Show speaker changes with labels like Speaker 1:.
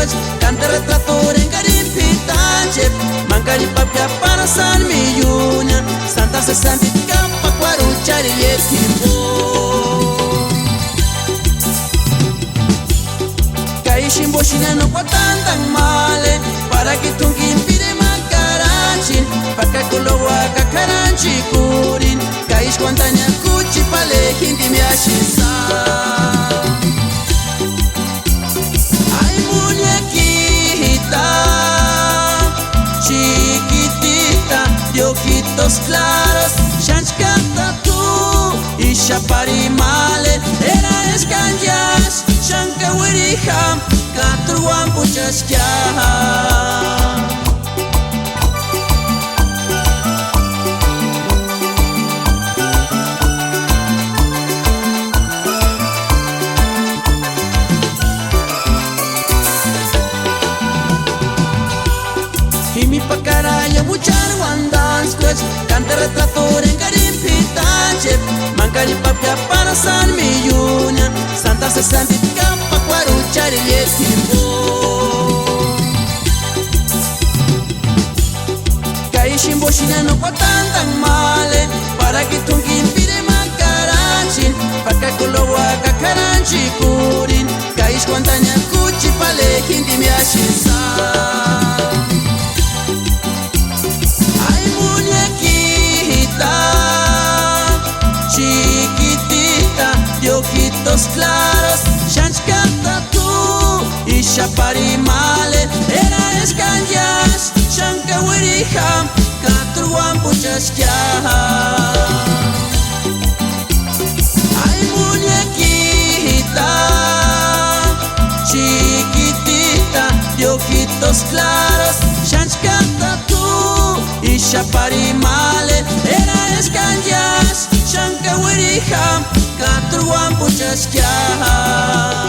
Speaker 1: pues cante retrato en garim pitanche mancari papia para san milluña santa se santica pa cuaruchari y el tiempo Kaishimbo shinano cuatantan male para que tungin pide macarachin para que lo waka karanchi kurin Kaish cuantaña cuchi pale hindi me ashisa Ay muñequita chiquitita de ojitos claros Shanch canta tú y chaparimale era escanjas Shanka wiriham katruan puchaskia Y mi pacaraya muchar wandans pues cante retrato en garim pitanche mancari papia para san milluña santa se santica pa cuaruchari y el tiempo Kaishimbo shinano cuatantan male para que tungin pide macarachin para que lo waka karanchi kurin Kaish cuantaña cuchi pale hindi me ashisa Claros, Shanch canta tú y chaparimale era escanjas, Shanka wiriham, katruan puchaskia Ay muñequita, chiquitita, de ojitos claros, Shanch canta tú y chaparimale era escanjas, Shanka wiriham, katruan puchaskia